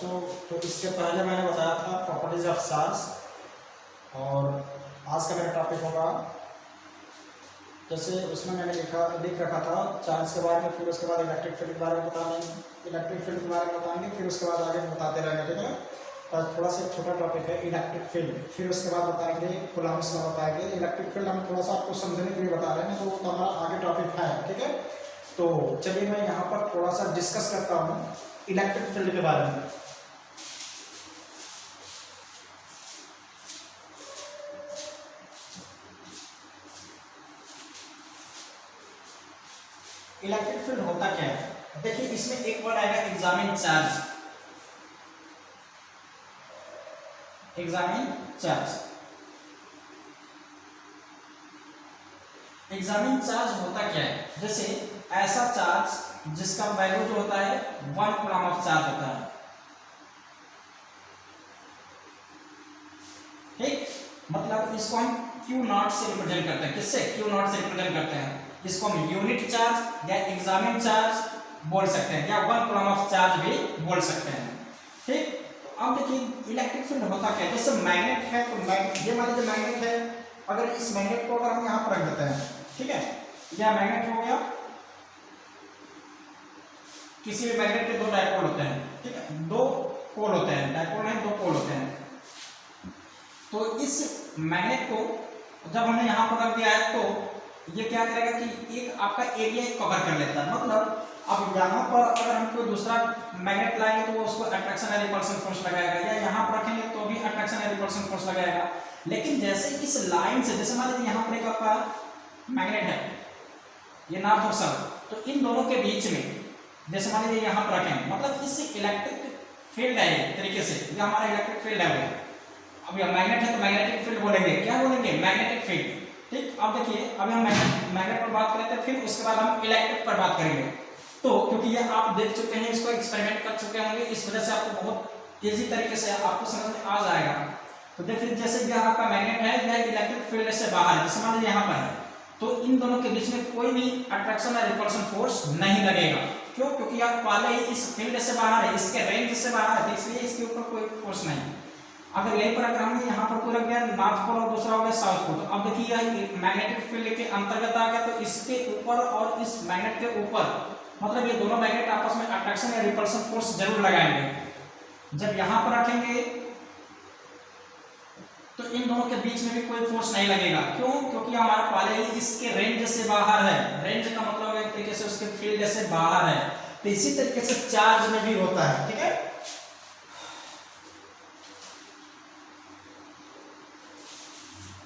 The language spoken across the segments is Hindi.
बच्चों, तो इससे पहले मैंने बताया था प्रॉपर्टीज ऑफ चार्ज, और आज का मेरा टॉपिक होगा, जैसे उसमें मैंने लिख रखा था चार्ज के बारे में, फिर उसके बाद इलेक्ट्रिक फील्ड के बारे में बताएंगे, इलेक्ट्रिक फील्ड के बारे में बताएंगे, फिर उसके बाद आगे बताते रहेंगे, ठीक है ना। तो थोड़ा सा छोटा टॉपिक है इलेक्ट्रिक फील्ड, फिर उसके बाद बताएंगे कूलम्ब्स लॉ बताएंगे। इलेक्ट्रिक फील्ड हम थोड़ा सा आपको समझने के लिए बता रहे हैं, तो हमारा आगे टॉपिक है, ठीक है। तो चलिए मैं यहाँ पर थोड़ा सा डिस्कस करता हूँ इलेक्ट्रिक फील्ड के बारे में। इलेक्ट्रिक फील्ड होता क्या है, देखिए इसमें एक वर्ड आएगा examine charge. Examine charge, examine charge होता क्या है, जैसे ऐसा चार्ज जिसका वैल्यू जो होता है 1 कूलम ऑफ चार्ज होता है, ठीक। मतलब इसको हम क्यू नॉट से रिप्रेजेंट करते हैं, किससे, क्यू नॉट से रिप्रेजेंट करते हैं। इसको हम यूनिट चार्ज या एग्जामिन चार्ज बोल सकते हैं, या 1 कूलम ऑफ चार्ज भी बोल सकते हैं, ठीक। अब देखिए इलेक्ट्रिक फील्ड होता क्या है, जैसे मैग्नेट है, तो ये मान लीजिए मैग्नेट है, अगर इस मैग्नेट को अगर हम यहाँ पर रख देते हैं, ठीक है, यह मैग्नेट हो गया। किसी भी मैग्नेट के दो डायपोल होते हैं, ठीक है, दो पोल होते हैं, डायपोल है, दो पोल होते हैं। तो इस मैग्नेट को जब हमने यहाँ पर रख दिया है, तो ये क्या करेगा कि एक आपका एरिया कवर कर लेता है। मतलब अब यहाँ पर अगर हम कोई दूसरा मैग्नेट लाएंगे तो वो उसको अट्रैक्शन या रिपल्सन फोर्स लगाएगा, या यहाँ पर रखेंगे तो भी अट्रैक्शन या रिपल्सन फोर्स लगाएगा। लेकिन जैसे इस लाइन से, जैसे मान लीजिए यहाँ पर एक आपका मैग्नेट है, ये नॉर्थ और साउथ, तो इन दोनों के बीच में जैसे मान लीजिए यहाँ पर रखेंगे, मतलब इस इलेक्ट्रिक फील्ड है एक तरीके से, ये हमारा इलेक्ट्रिक फील्ड है। अब यह मैग्नेट है तो मैग्नेटिक फील्ड बोलेंगे, क्या बोलेंगे, मैग्नेटिक फील्ड, ठीक। अब देखिए अभी हम मैग्नेट पर बात करें थे, फिर उसके बाद हम इलेक्ट्रिक पर बात करेंगे। तो क्योंकि ये आप देख चुके हैं, इसको एक्सपेरिमेंट कर चुके होंगे, इस वजह से आपको बहुत इजी तरीके से आपको समझ में आ जाएगा। तो देखिए जैसे यह आपका मैग्नेट है, यह इलेक्ट्रिक फील्ड से बाहर है, जैसे मान लीजिए यहाँ पर है, तो इन दोनों के बीच में कोई भी अट्रैक्शन या रिपल्सन फोर्स नहीं लगेगा। क्यों, क्योंकि आप पहले ही इस फील्ड से बाहर है, इसके रेंज से बाहर है, इसलिए इसके ऊपर कोई फोर्स नहीं। अगर यही पर अगर हमने यहाँ पर कोई रख दिया नॉर्थ पोल और दूसरा हो गया साउथ पोल, तो अब देखिए यह मैग्नेटिक फील्ड के अंतर्गत आ गया, तो इसके ऊपर और इस मैग्नेट के ऊपर, मतलब ये दोनों मैग्नेट आपस में अट्रैक्शन या रिपल्सन फोर्स जरूर लगाएंगे। जब यहाँ पर रखेंगे तो इन दोनों के बीच में भी कोई फोर्स नहीं लगेगा। क्यों, क्योंकि हमारा पहले ही इसके रेंज से बाहर है। रेंज का मतलब एक तरीके से उसके फील्ड से बाहर है। तो इसी तरीके से चार्ज में भी होता है, ठीक है।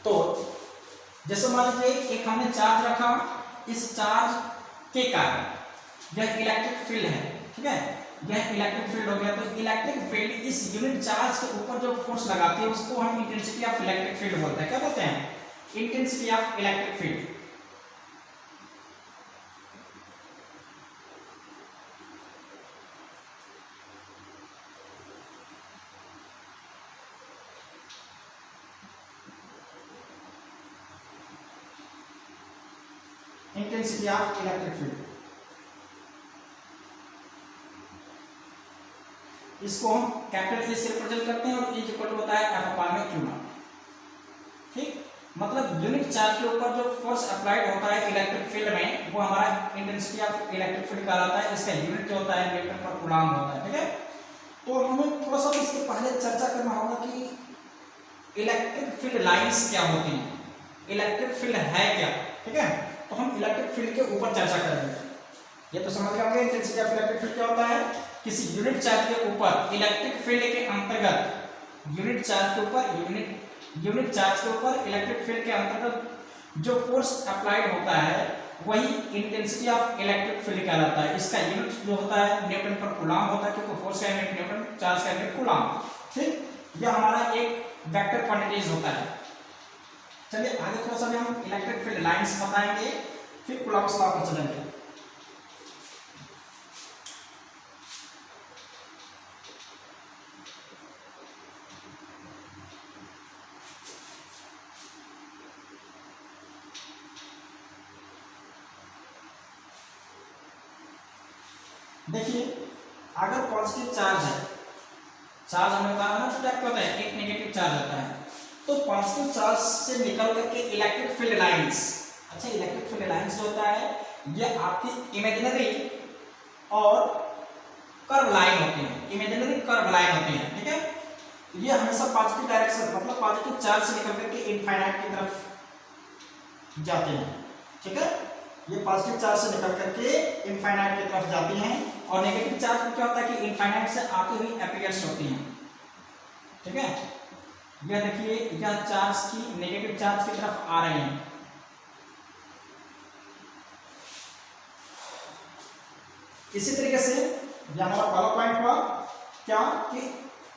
तो जैसे मान लीजिए एक हमने चार्ज रखा, इस चार्ज के कारण यह इलेक्ट्रिक फील्ड है, ठीक है, यह इलेक्ट्रिक फील्ड हो गया। तो इलेक्ट्रिक फील्ड इस यूनिट चार्ज के ऊपर जो फोर्स लगाती है उसको हम इंटेंसिटी ऑफ इलेक्ट्रिक फील्ड बोलते हैं। क्या बोलते हैं, intensity of electric field. Intensity of electric field, इसको हम कैपिटल ए से रिप्रेजेंट करते हैं, और E इक्वल टू होता है F/Q0, ठीक। मतलब यूनिट चार्ज के ऊपर जो फोर्स अप्लाइड होता है इलेक्ट्रिक फील्ड में, वो हमारा इंटेंसिटी ऑफ इलेक्ट्रिक फील्ड कहलाता है। इसका यूनिट जो होता है न्यूटन पर कूलम्ब होता है, ठीक है। तो हमें थोड़ा सा इसके पहले चर्चा करना होगा कि इलेक्ट्रिक फील्ड लाइंस क्या होती हैं, इलेक्ट्रिक फील्ड है क्या, ठीक है। तो हम इलेक्ट्रिक फील्ड के ऊपर चर्चा करेंगे। ये तो समझ गए इंटेंसिटी ऑफ इलेक्ट्रिक फील्ड क्या होता है, किसी यूनिट चार्ज के ऊपर इलेक्ट्रिक फील्ड के अंतर्गत, यूनिट चार्ज के ऊपर इलेक्ट्रिक फील्ड के अंतर्गत जो फोर्स अप्लाइड होता है वही इंटेंसिटी ऑफ इलेक्ट्रिक फील्ड कहलाता है। इसका यूनिट जो होता है न्यूटन पर कूलम्ब होता है, क्योंकि फोर्स का यूनिट न्यूटन, चार्ज का यूनिट कूलम्ब, ठीक। यह हमारा एक वेक्टर क्वांटिटीज होता है। चलिए आगे थोड़ा सा हम इलेक्ट्रिक फील्ड लाइंस बताएंगे, फिर कूलम्ब्स लॉ पर चलेंगे। देखिए अगर पॉजिटिव चार्ज है चार्ज हमने बताया ना तो क्या होता है, एक नेगेटिव चार्ज होता है। तो पॉजिटिव चार्ज से निकल करके इलेक्ट्रिक फील्ड लाइंस, अच्छा इलेक्ट्रिक फील्ड लाइंस होता है ये आपकी इमेजिनरी और कर्व लाइन होती है, इमेजिनरी कर्व लाइन होती है, ठीक है। ये हमेशा पॉजिटिव डायरेक्शन मतलब पॉजिटिव चार्ज से निकल करके इनफाइनाइट की तरफ जाते हैं, ठीक है। ये पॉजिटिव चार्ज से निकल करके इनफाइनाइट की तरफ जाती हैं और नेगेटिव चार्ज में क्या होता है कि इनफाइनाइट से आती हुई अपीयर्स होती हैं, ठीक है। यह देखिए यह चार्ज की नेगेटिव चार्ज की तरफ आ रही है। इसी तरीके से यह हमारा पहला पॉइंट हुआ क्या कि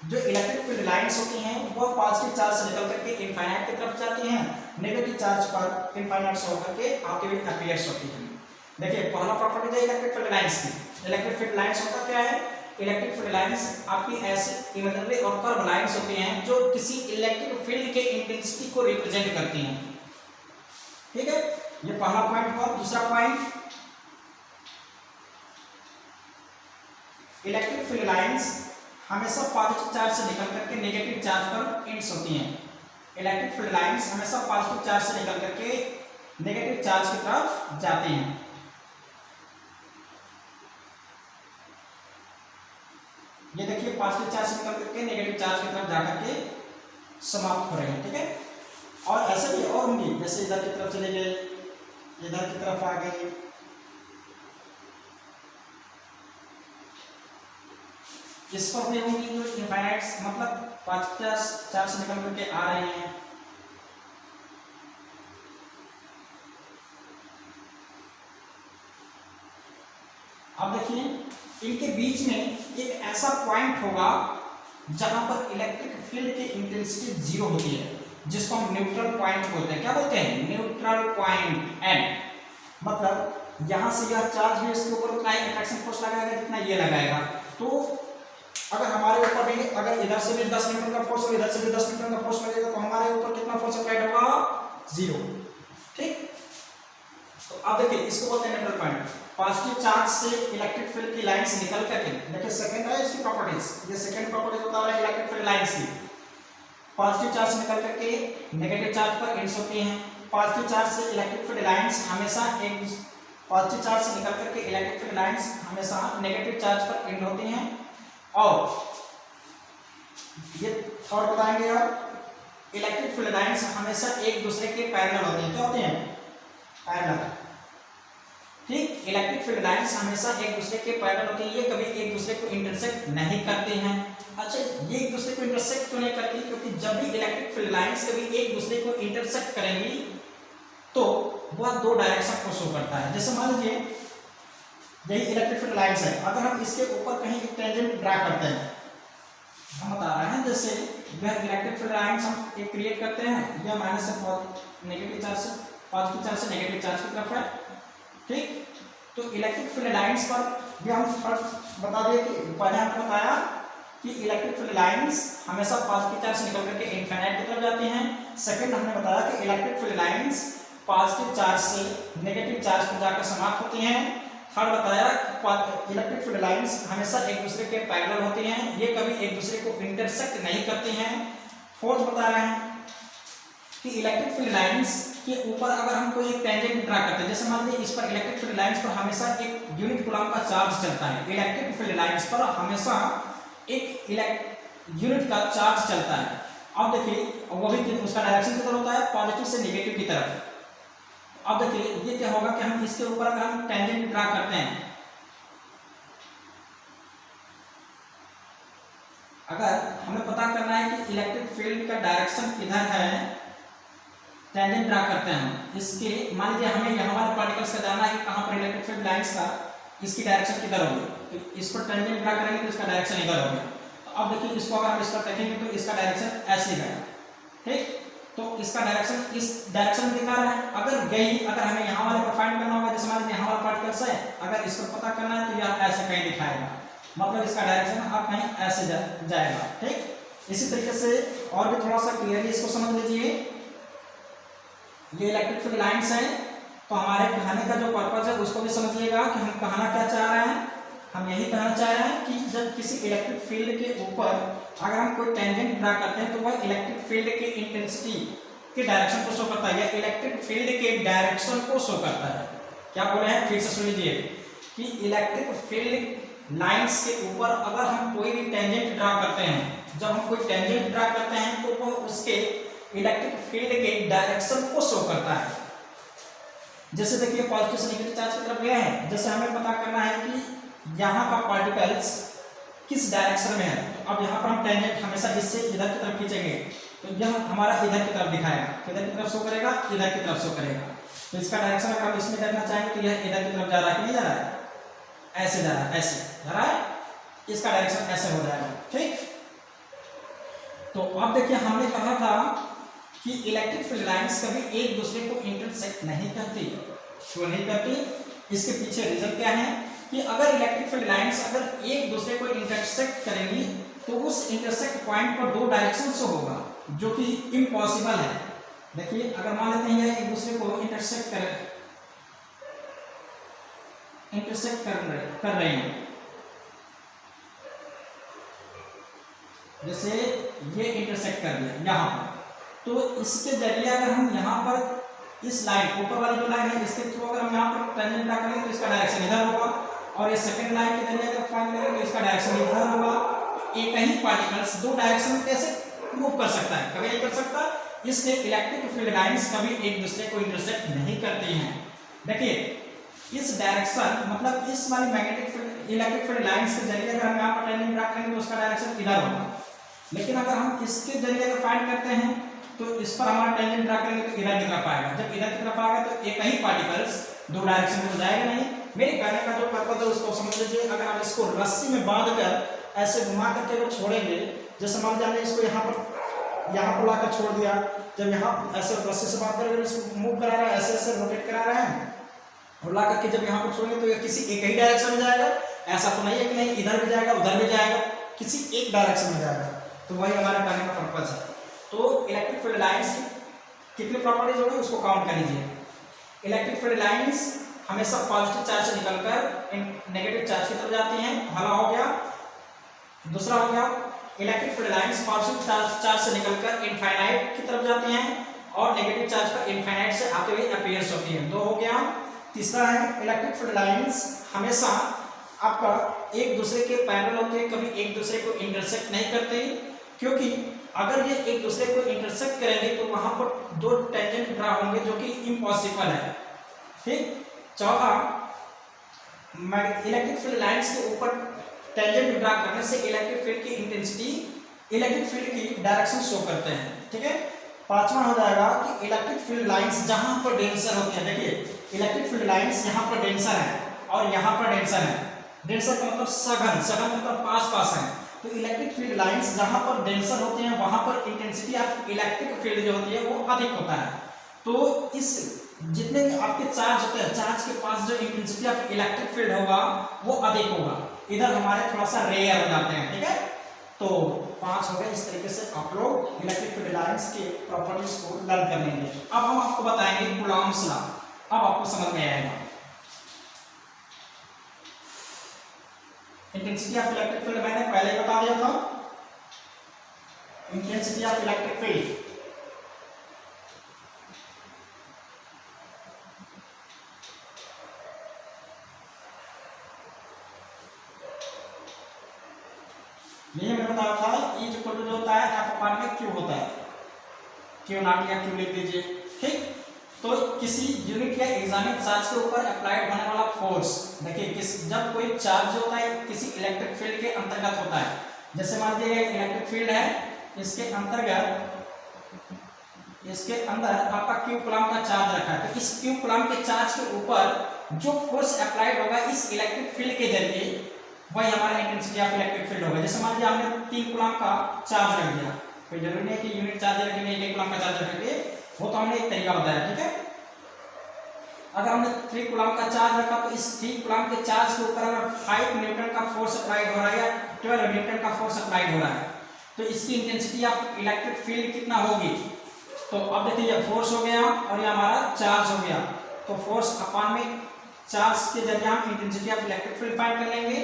जो इलेक्ट्रिक फील्ड लाइंस होती हैं वह पॉजिटिव चार्ज से निकल करके इनफाइनाइट की तरफ जाती हैं, नेगेटिव चार्ज पर इनफाइनाइट से होकर के आती हुई अपीयर्स होती हैं। देखिए पहला प्रॉपर्टी है इलेक्ट्रिक फील्ड लाइंस की। इलेक्ट्रिक फील्ड लाइंस होता क्या है, इलेक्ट्रिक फील्ड लाइंस आपकी ऐसी इमेजिनरी और कर्व लाइंस होती हैं जो किसी इलेक्ट्रिक फील्ड के इंटेंसिटी को रिप्रेजेंट करती हैं, ठीक है। ये पहला पॉइंट हुआ। दूसरा पॉइंट, इलेक्ट्रिक फील्ड लाइंस हमेशा पॉजिटिव चार्ज से निकल करके नेगेटिव चार्ज पर एंड्स होती हैं। इलेक्ट्रिक फील्ड लाइंस हमेशा पॉजिटिव चार्ज से निकल करके नेगेटिव चार्ज की तरफ जाती हैं। ये देखिए पॉजिटिव चार्ज से निकल करके नेगेटिव चार्ज की तरफ जाकर के समाप्त हो रहे हैं, ठीक है। और ऐसे भी और होंगी, जैसे इधर की तरफ चले गए, इधर की तरफ आ गए, इस पर भी होंगी जो इनफाइनाइट मतलब पॉजिटिव चार्ज से निकल करके आ रहे हैं। अब देखिए इनके बीच में एक ऐसा पॉइंट होगा जहां पर इलेक्ट्रिक फील्ड की इंटेंसिटी जीरो होती है, जिसको हम न्यूट्रल पॉइंट बोलते हैं। क्या बोलते हैं, न्यूट्रल पॉइंट। एंड मतलब यहां से यह चार्ज भी इसके ऊपर उतना ही अट्रैक्शन फोर्स लगाएगा जितना ये लगाएगा। तो अगर हमारे ऊपर भी अगर इधर से भी 10 न्यूटन का फोर्स और इधर से भी 10 न्यूटन का फोर्स लगेगा तो हमारे ऊपर कितना फोर्स अप्लाइड होगा, जीरो, ठीक। तो अब देखिए इसको बोलते हैं न्यूट्रल पॉइंट। पॉजिटिव चार्ज से इलेक्ट्रिक फील्ड की लाइंस निकल करके, देखिए सेकंड है इसकी प्रॉपर्टीज, ये सेकंड प्रॉपर्टीज बता रहा है इलेक्ट्रिक फील्ड लाइंस की। पॉजिटिव चार्ज से निकल करके नेगेटिव चार्ज पर एंड्स होती हैं। पॉजिटिव चार्ज से इलेक्ट्रिक फील्ड लाइंस हमेशा एक पॉजिटिव चार्ज से निकल करके इलेक्ट्रिक फील्ड लाइंस हमेशा नेगेटिव चार्ज पर एंड होती हैं। और ये थर्ड बताएंगे आप, इलेक्ट्रिक फील्ड लाइंस हमेशा एक दूसरे के पैरेलल होते हैं। क्या होते हैं, पैरेलल, ठीक। इलेक्ट्रिक फील्ड लाइंस हमेशा एक दूसरे के पैरेलल होती है, ये कभी एक दूसरे को इंटरसेक्ट नहीं करते हैं। अच्छा ये एक दूसरे को इंटरसेक्ट क्यों नहीं करती, क्योंकि जब भी इलेक्ट्रिक फील्ड लाइंस कभी एक दूसरे को इंटरसेक्ट करेंगी तो वह दो डायरेक्शन को शो करता है। जैसे मान लीजिए यही इलेक्ट्रिक फील्ड लाइंस है, अगर हम इसके ऊपर कहीं एक टेंजेंट ड्रा करते हैं, हम बता रहे हैं जैसे यह इलेक्ट्रिक फील्ड लाइंस हम एक क्रिएट करते हैं, यह माइनस से नेगेटिव चार्ज से पॉजिटिव चार्ज से नेगेटिव चार्ज की तरफ है, ठीक। तो इलेक्ट्रिक फील्ड लाइंस पर भी हम फर्स्ट बता दें कि पहले हमने बताया कि इलेक्ट्रिक फील्ड लाइंस हमेशा पॉजिटिव चार्ज से निकल करके इनफाइनाइट की तरफ जाती हैं। सेकंड हमने बताया कि electric field lines positive charge से नेगेटिव चार्ज पर जाकर समाप्त होती हैं। थर्ड बताया इलेक्ट्रिक फील्ड लाइंस हमेशा एक दूसरे के पैरेलल होती हैं, ये कभी एक दूसरे को इंटरसेक्ट नहीं करती हैं। फोर्थ बता रहे हैं कि इलेक्ट्रिक फील्ड लाइंस के ऊपर अगर हम कोई एक टेंजेंट ड्रा करते हैं, जैसे मान लीजिए इस पर इलेक्ट्रिक फील्ड लाइंस पर हमेशा एक यूनिट कूलम का चार्ज चलता है। इलेक्ट्रिक फील्ड लाइंस पर हमेशा एक यूनिट का चार्ज चलता है। अब देखिए वो भी उसका डायरेक्शन किधर होता है, पॉजिटिव से नेगेटिव की तरफ। अब देखिए ये क्या होगा कि हम इसके ऊपर अगर हम टेंजेंट ड्रा करते हैं, अगर हमें पता करना है कि इलेक्ट्रिक फील्ड का डायरेक्शन किधर है, टेंजेंट ड्रा करते हैं इसके, मान लीजिए हमें यहाँ वाले पार्टिकल्स का जानना है कि कहाँ पर इलेक्ट्रिक फील्ड लाइंस का इसकी डायरेक्शन किधर होगी, तो इस पर टेंजेंट ड्रा करेंगे तो इसका डायरेक्शन इधर होगा। तो अब देखिए इसको अगर हम इस पर देखेंगे तो इसका डायरेक्शन ऐसे गया, ठीक। तो इसका डायरेक्शन इस डायरेक्शन में दिखा रहा है। अगर गई, अगर हमें यहाँ वाले पर फाइंड करना होगा, जैसे मान लीजिए यहाँ वाला पार्टिकल्स है, अगर इसको पता करना है तो यह ऐसे कहीं दिखाएगा, मतलब इसका डायरेक्शन अब कहीं ऐसे जाएगा, ठीक। इसी तरीके से और भी थोड़ा सा क्लियरली इसको समझ लीजिए। ये इलेक्ट्रिक फील्ड लाइंस है, तो हमारे कहने का जो पर्पज है उसको भी समझिएगा कि हम कहना क्या चाह रहे हैं। हम यही कहना चाह रहे हैं कि जब किसी इलेक्ट्रिक फील्ड के ऊपर अगर हम कोई टेंजेंट ड्रा करते हैं तो वह इलेक्ट्रिक फील्ड के इंटेंसिटी के डायरेक्शन को शो करता है या इलेक्ट्रिक फील्ड के डायरेक्शन को शो करता है। क्या बोले हैं, फिर से सुन लीजिए कि इलेक्ट्रिक फील्ड लाइंस के ऊपर अगर हम कोई भी टेंजेंट ड्रा करते हैं, जब हम कोई टेंजेंट ड्रा करते हैं तो वह उसके इलेक्ट्रिक फील्ड के डायरेक्शन को शो करता है। जैसे देखिए पॉजिटिव से नेगेटिव चार्ज की तरफ गया है, जैसे हमें पता करना है कि यहाँ का पार्टिकल्स किस डायरेक्शन में है, तो अब यहाँ पर हम टेंजेंट हमेशा इससे इधर की तरफ खींचेंगे तो यह हमारा इधर की तरफ दिखाएगा, किधर की तरफ शो करेगा, इधर की तरफ शो करेगा। तो इसका डायरेक्शन अगर हम इसमें देखना चाहेंगे तो यह इधर की तरफ जा रहा है कि नहीं जा रहा है, ऐसे जा रहा है, ऐसे जा रहा है, इसका डायरेक्शन ऐसे हो जाएगा। ठीक, तो अब देखिए हमने कहा था कि इलेक्ट्रिक फील्ड लाइंस कभी एक दूसरे को इंटरसेक्ट नहीं करती, क्यों नहीं करती, इसके पीछे रीजन क्या है कि अगर इलेक्ट्रिक फील्ड लाइंस अगर एक दूसरे को इंटरसेक्ट करेंगी तो उस इंटरसेक्ट पॉइंट पर दो डायरेक्शन से होगा, जो कि इम्पॉसिबल है। देखिए अगर मान लेते हैं एक दूसरे को इंटरसेक्ट कर रहे हैं, जैसे ये इंटरसेक्ट कर दिया यहाँ पर, तो इसके जरिए अगर हम यहाँ पर इस लाइन ऊपर वाली जो लाइन है इसके थ्रू अगर हम यहाँ पर टेंजेंट ड्रा करेंगे तो इसका डायरेक्शन इधर होगा, और ये सेकंड लाइन के जरिए अगर फाइंड करेंगे तो इसका डायरेक्शन इधर होगा। एक ही पार्टिकल्स दो डायरेक्शन में कैसे मूव कर सकता है, कभी नहीं कर सकता, इसलिए इलेक्ट्रिक फील्ड लाइंस कभी एक दूसरे को इंटरसेक्ट नहीं करती हैं। देखिए इस डायरेक्शन मतलब इस वाली magnetic field electric field lines के जरिए अगर हम यहाँ पर टेंजेंट ड्रा करेंगे तो उसका डायरेक्शन इधर होगा, लेकिन अगर हम इसके जरिए अगर फाइंड करते हैं तो इस पर हमारा टेंजेंट ड्रा करेंगे तो इधर की तरफ आएगा। जब इधर की तरफ आएगा तो एक ही पार्टिकल्स दो डायरेक्शन में जाएगा नहीं। मेरे कहने का जो पर्पस है उसको समझ लीजिए। अगर आप इसको रस्सी में बांध कर ऐसे घुमा करके अगर छोड़ेंगे, जैसे मान लीजिए हमने इसको यहाँ पर लाकर छोड़ दिया, जब यहाँ ऐसे रस्सी से बांध कर इसको मूव करा रहा है, ऐसे ऐसे रोटेट करा रहे हैं और ला करके जब यहाँ पर छोड़ेंगे तो ये किसी एक ही डायरेक्शन में जाएगा। ऐसा तो नहीं है कि नहीं इधर भी जाएगा उधर भी जाएगा, किसी एक डायरेक्शन में जाएगा। तो वही हमारे कहने का पर्पस है। तो इलेक्ट्रिक फील्ड लाइंस की कितनी प्रॉपर्टीज होगी उसको काउंट कर लीजिए। इलेक्ट्रिक फील्ड लाइंस हमेशा पॉजिटिव चार्ज से निकलकर नेगेटिव चार्ज की तरफ जाती हैं, पहला हो गया। दूसरा हो गया electric field lines positive charge से निकलकर इनफाइनाइट की तरफ जाती हैं और नेगेटिव चार्ज पर इनफाइनाइट से आते हुए अपीयर्स होती है, दो हो गया। तीसरा है इलेक्ट्रिक फील्ड लाइंस हमेशा आपका एक दूसरे के पैरेलल होते हैं, कभी एक दूसरे को इंटरसेक्ट नहीं करते, क्योंकि अगर ये एक दूसरे को इंटरसेक्ट करेंगे तो वहां पर दो टेंजेंट ड्रा होंगे जो कि इम्पॉसिबल है। ठीक, चौथा इलेक्ट्रिक फील्ड लाइंस के ऊपर टेंजेंट ड्रा करने से इलेक्ट्रिक फील्ड की इंटेंसिटी इलेक्ट्रिक फील्ड की डायरेक्शन शो करते हैं। ठीक है, पांचवा हो जाएगा कि इलेक्ट्रिक फील्ड लाइंस जहां पर डेंसर होती है, देखिए इलेक्ट्रिक फील्ड लाइंस यहाँ पर डेंसर है और यहाँ पर डेंसर है। डेंसर का मतलब सघन, सघन मतलब पास पास है। तो इलेक्ट्रिक फील्ड लाइंस जहां पर डेंसर होते हैं वहां पर इंटेंसिटी ऑफ इलेक्ट्रिक फील्ड जो होती है वो अधिक होता है। तो इस जितने भी आपके चार्ज होते हैं, चार्ज के पास जो इंटेंसिटी ऑफ इलेक्ट्रिक फील्ड होगा वो अधिक होगा। इधर हमारे थोड़ा सा रेयर हो जाते हैं। ठीक है, तो 5 हो गए। इस तरीके से आप लोग इलेक्ट्रिक फील्ड लाइंस के प्रॉपर्टीज को लर्न कर लेंगे। अब हम आपको बताएंगे कूलॉम्स लॉ, अब आपको समझ में आएगा। इंटेंसिटी ऑफ इलेक्ट्रिक फील्ड मैंने पहले बता दिया था। इंटेंसिटी ऑफ इलेक्ट्रिक फील्ड ये मैंने बताया था E इक्वल टू जो होता है F अपान में Q होता है, Q नाम या Q लिख दीजिए। ठीक, तो किसी यूनिट या एग्जामिक चार्ज के ऊपर अप्लाइड होने वाला फोर्स, देखिए जब कोई चार्ज होता है किसी इलेक्ट्रिक फील्ड के अंतर्गत होता है, जैसे मान लीजिए इलेक्ट्रिक फील्ड है, इसके अंदर आपका क्यू कूलम का चार्ज रखा है, तो इस क्यू कूलम के चार्ज के ऊपर जो फोर्स अप्लाइड होगा इस इलेक्ट्रिक फील्ड के जरिए वही हमारा इंटेंसिटी ऑफ इलेक्ट्रिक फील्ड होगा। जैसे मान लीजिए हमने 3 कूलम का चार्ज रख दिया, कोई जरूरी नहीं कि यूनिट चार्ज रखेंगे, 1 कूलम का चार्ज रखेंगे, वो तो हमने एक तरीका बताया। ठीक है, अगर हमने 3 कूलम का चार्ज रखा तो इस 3 कूलम के चार्ज के ऊपर अगर 5 न्यूटन का फोर्स अप्लाइड हो रहा है या 12 न्यूटन का फोर्स अप्लाइड हो रहा है तो इसकी इंटेंसिटी ऑफ इलेक्ट्रिक फील्ड कितना होगी। तो अब देखिए ये फोर्स हो गया और ये हमारा चार्ज हो गया, तो फोर्स अपान में चार्ज के जरिए हम intensity of electric field find कर लेंगे।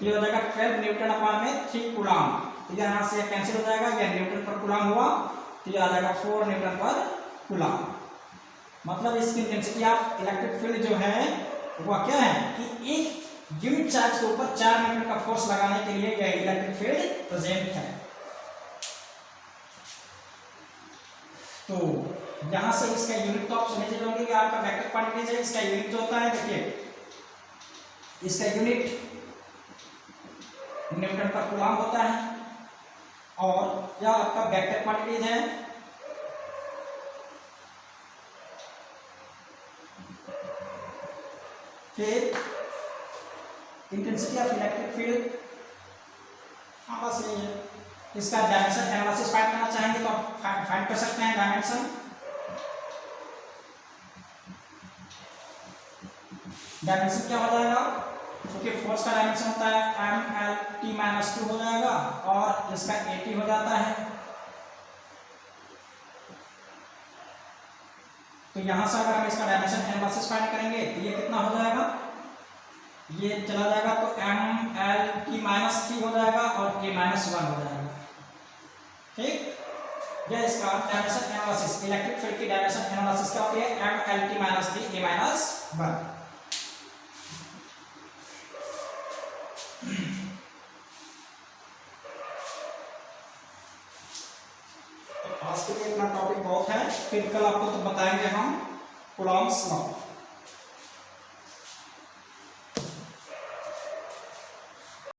ये हो जाएगा 12 न्यूटन अपॉन में 3 कूलम। तो यहाँ से कैंसिल हो जाएगा, ये न्यूटन पर कूलम हुआ तो ये आ जाएगा 4 न्यूटन पर कूलम। मतलब इसकी इंटेंसिटी ऑफ इलेक्ट्रिक फील्ड जो है वो क्या है कि एक यूनिट चार्ज के ऊपर 4 न्यूटन का फोर्स लगाने के लिए यह इलेक्ट्रिक फील्ड प्रेजेंट है। तो यहां से इसका यूनिट तो आप समझ लोगे कि आपका वेक्टर क्वांटिटीज है, इसका यूनिट जो होता है देखिए इसका यूनिट न्यूटन पर कूलम होता है और यह आपका वेक्टर क्वांटिटीज है फिर इंटेंसिटी ऑफ इलेक्ट्रिक फील्ड। हाँ बस यही है। इसका डायमेंशन एनालिसिस फाइंड करना चाहेंगे तो आप फाइंड कर सकते हैं डायमेंशन। डायमेंशन क्या हो जाएगा, क्योंकि फोर्स का डायमेंशन होता है MLT-2 हो जाएगा और इसका AT हो जाता है। तो यहां से अगर हम इसका डायमेंशन एनालिसिस फाइंड करेंगे तो ये कितना हो जाएगा, ये चला जाएगा तो MLT-3 हो जाएगा और A-1 हो जाएगा। ठीक, यह इसका डायमेंशन एनालिसिस, इलेक्ट्रिक फील्ड की डायमेंशन एनालिसिस क्या होती है, MLT-3 A-1। आज के लिए इतना टॉपिक बहुत है, फिर कल आपको तो बताएंगे हम कूलॉम्स लॉ।